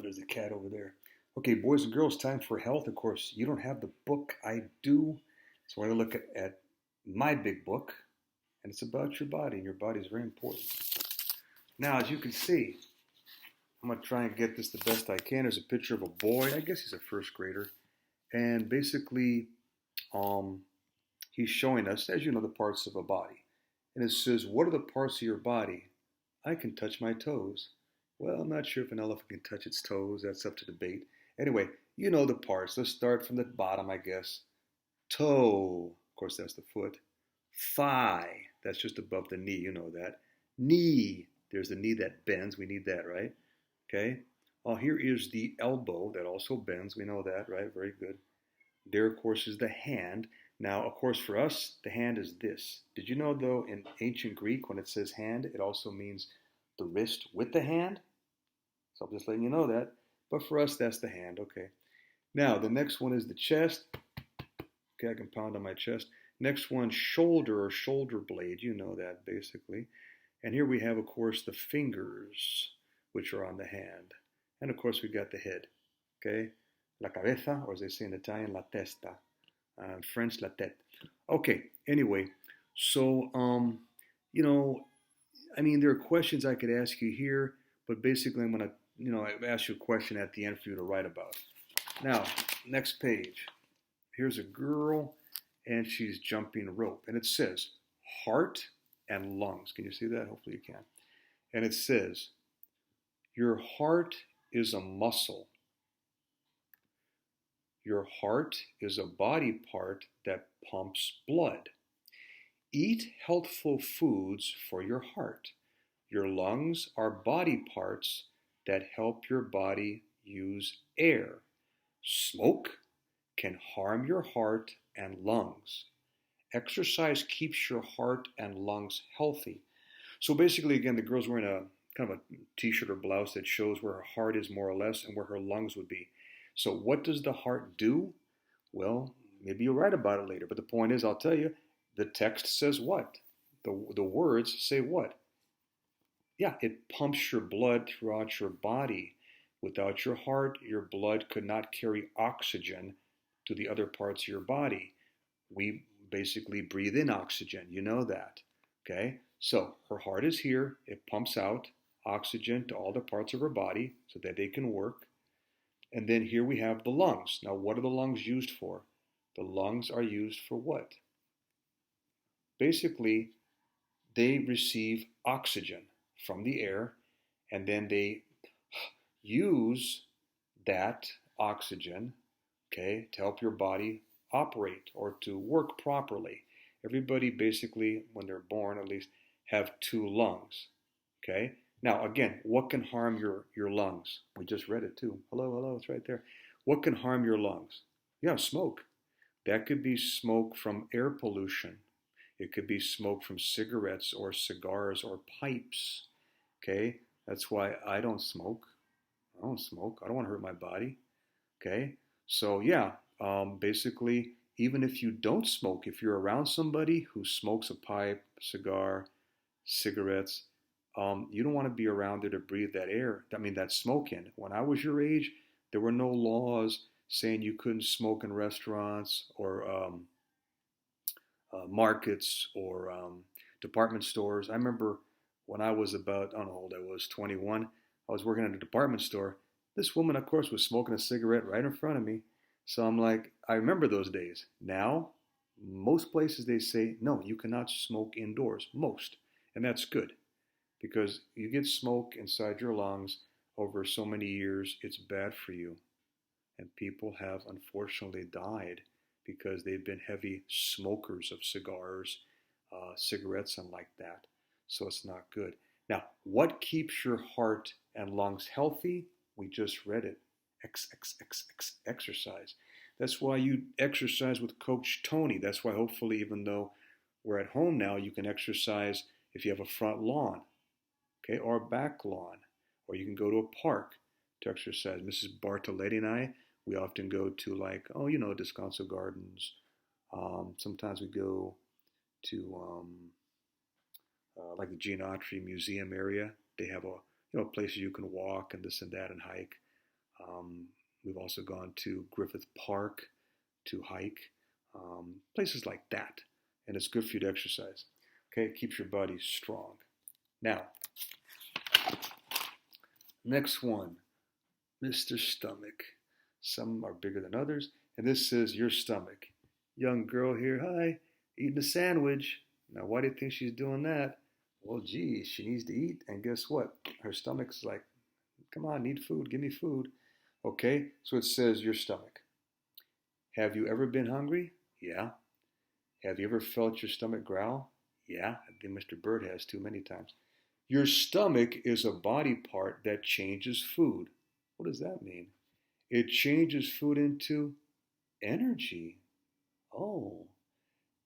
Oh, there's a cat over there. Okay, boys and girls, time for health. Of course, you don't have the book. I do. So we're going to look at my big book, and it's about your body, and your body is very important. Now, as you can see, I'm going to try and get this the best I can. There's a picture of a boy. I guess he's a first grader. And basically, um, he's showing us, as you know, the parts of a body. And it says, what are the parts of your body? I can touch my toes. Well, I'm not sure if an elephant can touch its toes. That's up to debate. Anyway, you know the parts. Let's start from the bottom, I guess. Toe, of course, that's the foot. Thigh, that's just above the knee. You know that. Knee, there's the knee that bends. We need that, right? Okay. Oh, here is the elbow that also bends. We know that, right? Very good. There, of course, is the hand. Now, of course, for us, the hand is this. Did you know, though, in ancient Greek, when it says hand, it also means the wrist with the hand? So I'm just letting you know that. But for us, that's the hand. Okay. Now, the next one is the chest. Okay, I can pound on my chest. Next one, shoulder or shoulder blade. You know that, basically. And here we have, of course, the fingers, which are on the hand. And, of course, we've got the head. Okay. La cabeza, or as they say in Italian, la testa. In French, la tête. Okay, anyway. So, I mean, there are questions I could ask you here, but basically I'm going to, I ask you a question at the end for you to write about. Now, next page. Here's a girl, and she's jumping rope. And it says heart and lungs. Can you see that? Hopefully you can. And it says, your heart is a muscle. Your heart is a body part that pumps blood. Eat healthful foods for your heart. Your lungs are body parts that help your body use air. Smoke can harm your heart and lungs. Exercise keeps your heart and lungs healthy. So basically, again, the girl's wearing a kind of a t-shirt or blouse that shows where her heart is more or less and where her lungs would be. So what does the heart do? Well, maybe you'll write about it later, but the point is, I'll tell you, the text says what? The words say what? Yeah, it pumps your blood throughout your body. Without your heart, your blood could not carry oxygen to the other parts of your body. We basically breathe in oxygen. You know that. Okay? So her heart is here. It pumps out oxygen to all the parts of her body so that they can work. And then here we have the lungs. Now, what are the lungs used for? The lungs are used for what? Basically, they receive oxygen from the air, and then they use that oxygen, okay, to help your body operate or to work properly. Everybody basically, when they're born at least, have two lungs, okay? Now, again, what can harm your lungs? We just read it too. Hello, it's right there. What can harm your lungs? Yeah, smoke. That could be smoke from air pollution. It could be smoke from cigarettes or cigars or pipes. Okay, that's why I don't smoke. I don't smoke. I don't want to hurt my body. Okay, so yeah, basically, even if you don't smoke, if you're around somebody who smokes a pipe, cigar, cigarettes, you don't want to be around there to breathe that air. I mean, that smoke in. When I was your age, there were no laws saying you couldn't smoke in restaurants or markets or department stores. I remember when I was about, I don't know how old I was, 21, I was working at a department store. This woman, of course, was smoking a cigarette right in front of me. So I'm like, I remember those days. Now, most places they say, no, you cannot smoke indoors. Most. And that's good because you get smoke inside your lungs over so many years, it's bad for you. And people have unfortunately died because they've been heavy smokers of cigars, cigarettes, and like that. So it's not good. Now, what keeps your heart and lungs healthy? We just read it. Exercise. That's why you exercise with Coach Tony. That's why hopefully, even though we're at home now, you can exercise if you have a front lawn, okay, or a back lawn, or you can go to a park to exercise. Mrs. Bartoletti and I, we often go to like, Descanso Gardens. Sometimes we go to like the Gene Autry Museum area. They have places you can walk and this and that and hike. Um, we've also gone to Griffith Park to hike, places like that. And it's good for you to exercise. Okay, it keeps your body strong. Now, next one, Mr. Stomach. Some are bigger than others. And this says your stomach. Young girl here, hi, eating a sandwich. Now, why do you think she's doing that? Well, geez, she needs to eat. And guess what? Her stomach's like, come on, need food, give me food. Okay, so it says your stomach. Have you ever been hungry? Yeah. Have you ever felt your stomach growl? Yeah, I think Mr. Bird has too many times. Your stomach is a body part that changes food. What does that mean? It changes food into energy. Oh,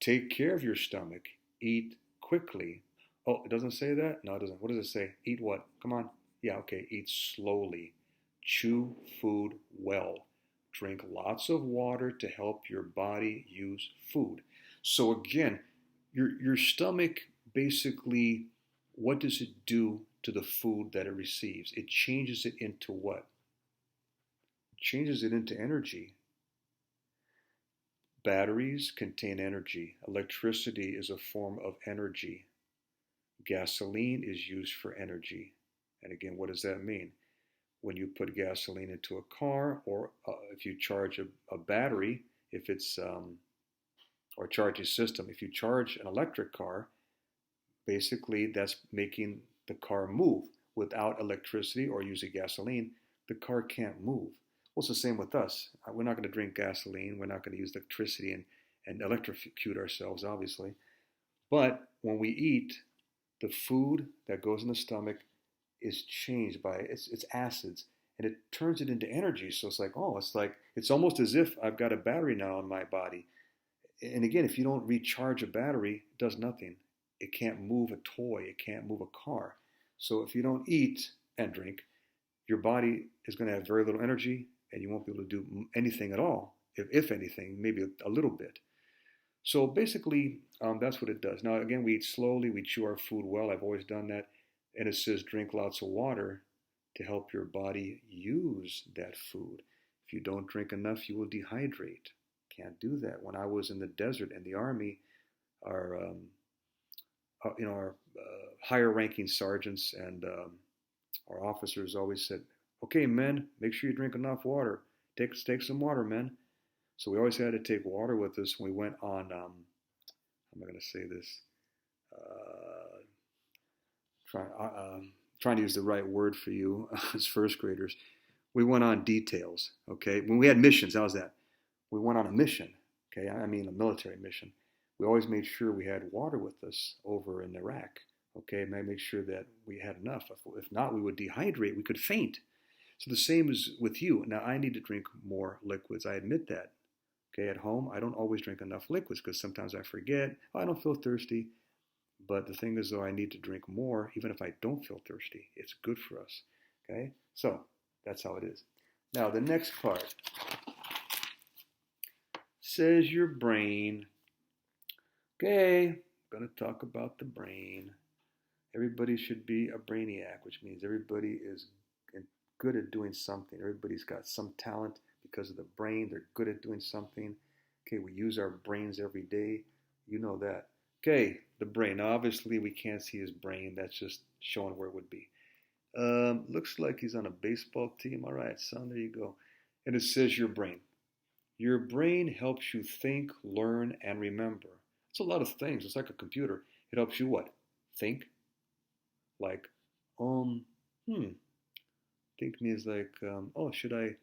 take care of your stomach. Eat quickly. Oh, it doesn't say that? No, it doesn't. What does it say? Eat what? Come on. Yeah, okay. Eat slowly. Chew food well. Drink lots of water to help your body use food. So again, your stomach basically, what does it do to the food that it receives? It changes it into what? It changes it into energy. Batteries contain energy. Electricity is a form of energy. Gasoline is used for energy. And again, what does that mean? When you put gasoline into a car, or if you charge a battery, if it's or charging system, if you charge an electric car, basically that's making the car move. Without electricity or using gasoline, the car can't move. Well, it's the same with us. We're not going to drink gasoline. We're not going to use electricity and electrocute ourselves, obviously. But when we eat, the food that goes in the stomach is changed by its acids, and it turns it into energy. So it's like, oh, it's almost as if I've got a battery now in my body. And again, if you don't recharge a battery, it does nothing. It can't move a toy. It can't move a car. So if you don't eat and drink, your body is going to have very little energy, and you won't be able to do anything at all. If anything, maybe a little bit. So basically, that's what it does. Now, again, we eat slowly. We chew our food well. I've always done that. And it says drink lots of water to help your body use that food. If you don't drink enough, you will dehydrate. Can't do that. When I was in the desert in the army, our higher-ranking sergeants and our officers always said, "Okay, men, make sure you drink enough water. Take some water, men." So we always had to take water with us when we went on. How am I going to say this? Uh, trying to use the right word for you as first graders. We went on details. Okay, when we had missions, how was that? We went on a mission. Okay, I mean a military mission. We always made sure we had water with us over in Iraq. Okay, and make sure that we had enough. If not, we would dehydrate. We could faint. So the same is with you. Now I need to drink more liquids. I admit that. Okay, at home I don't always drink enough liquids because sometimes I forget. Oh, I don't feel thirsty. But the thing is, though, I need to drink more, even if I don't feel thirsty. It's good for us. Okay, so that's how it is. Now the next part says your brain. Okay, I'm gonna talk about the brain. Everybody should be a brainiac, which means everybody is good at doing something. Everybody's got some talent because of the brain. They're good at doing something. Okay, we use our brains every day. You know that. Okay, the brain. Now, obviously, we can't see his brain. That's just showing where it would be. Looks like he's on a baseball team. All right, son, there you go. And it says your brain. Your brain helps you think, learn, and remember. It's a lot of things. It's like a computer. It helps you what? Think. Like, think means like, oh, should I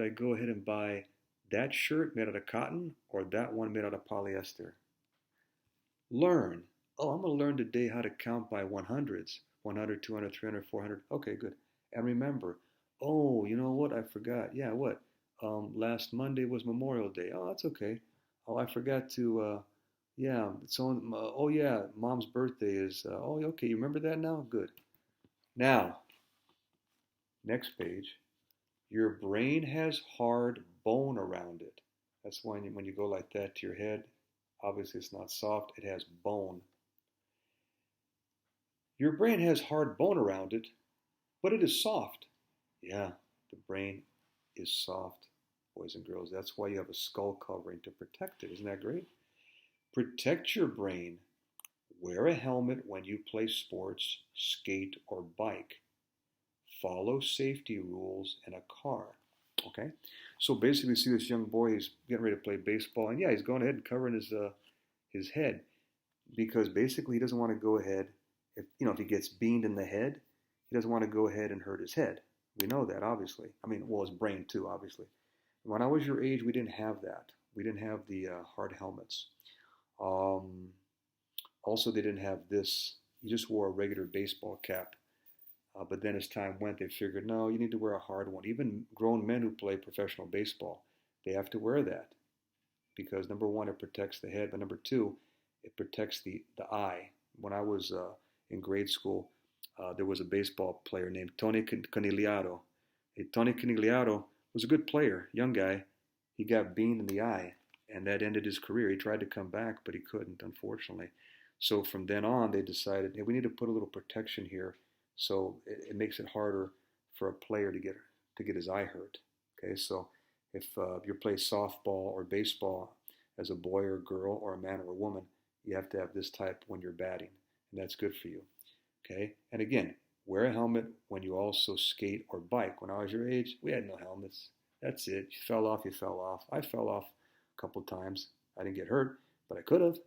go ahead and buy that shirt made out of cotton or that one made out of polyester? Learn. Oh, I'm going to learn today how to count by 100s. 100, 200, 300, 400. Okay, good. And remember, oh, you know what? I forgot. Yeah, what? Last Monday was Memorial Day. Oh, that's okay. Oh, I forgot to, yeah, it's on, oh, yeah, mom's birthday is, oh, okay, you remember that now? Good. Now, next page. Your brain has hard bone around it. That's when you go like that to your head, obviously it's not soft, it has bone. Your brain has hard bone around it, but it is soft. Yeah, The brain is soft, boys and girls. That's why you have a skull covering to protect it. Isn't that great? Protect your brain. Wear a helmet when you play sports, skate, or bike. Follow safety rules in a car. Okay? So basically, see this young boy, he's getting ready to play baseball, and yeah, he's going ahead and covering his head because basically he doesn't want to go ahead, if he gets beamed in the head, he doesn't want to go ahead and hurt his head. We know that, obviously. I mean, well, his brain too, obviously. When I was your age, we didn't have that. We didn't have the hard helmets. Um, Also, they didn't have this. You just wore a regular baseball cap. But then as time went, they figured, no, you need to wear a hard one. Even grown men who play professional baseball, they have to wear that because number one, it protects the head, but number two, it protects the eye. When I was in grade school, there was a baseball player named Tony Conigliaro. Tony Conigliaro was a good player, young guy. He got beamed in the eye, and that ended his career. He tried to come back, but he couldn't, unfortunately. So from then on, they decided, hey, we need to put a little protection here, so it makes it harder for a player to get his eye hurt. Okay, so if you play softball or baseball as a boy or a girl or a man or a woman, you have to have this type when you're batting, and that's good for you. Okay, and again, wear a helmet when you also skate or bike. When I was your age, we had no helmets. That's it. You fell off, you fell off. I fell off a couple times. I didn't get hurt, but I could have.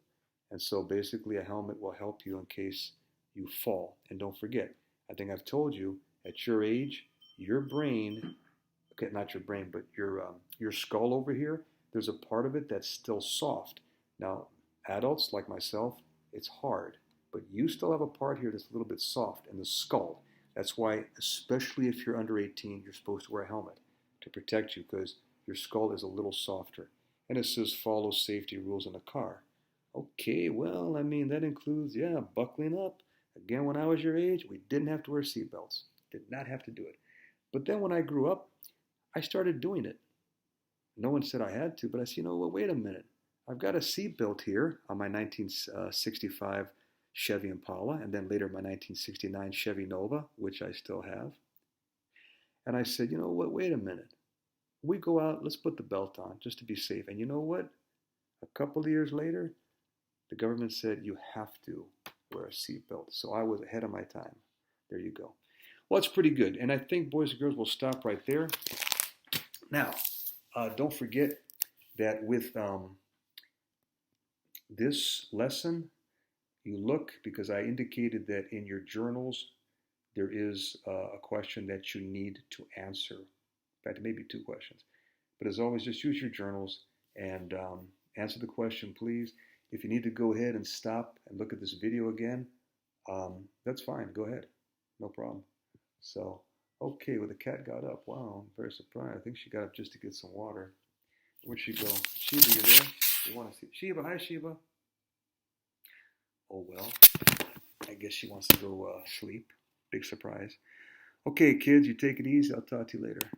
And so basically a helmet will help you in case you fall. And don't forget, I think I've told you, at your age, your brain, okay, not your brain, but your skull over here, there's a part of it that's still soft. Now, adults like myself, it's hard. But you still have a part here that's a little bit soft in the skull. That's why, especially if you're under 18, you're supposed to wear a helmet to protect you because your skull is a little softer. And it says follow safety rules in the car. Okay, well, I mean, that includes, buckling up. Again, when I was your age, we didn't have to wear seatbelts. Did not have to do it. But then when I grew up, I started doing it. No one said I had to, but I said, well, wait a minute. I've got a seatbelt here on my 1965 Chevy Impala, and then later my 1969 Chevy Nova, which I still have. And I said, wait a minute. We go out, let's put the belt on just to be safe. And you know what? A couple of years later, the government said you have to wear a seatbelt. So I was ahead of my time. There you go. Well, it's pretty good. And I think, boys and girls, we'll stop right there. Now, don't forget that with this lesson, you look, because I indicated that in your journals, there is a question that you need to answer. In fact, maybe two questions. But as always, just use your journals and answer the question, please. If you need to go ahead and stop and look at this video again, that's fine. Go ahead. No problem. So, okay, well, the cat got up. Wow, I'm very surprised. I think she got up just to get some water. Where'd she go? Sheba, you there? You want to see? Sheba, hi, Sheba. Oh, well, I guess she wants to go sleep. Big surprise. Okay, kids, you take it easy. I'll talk to you later.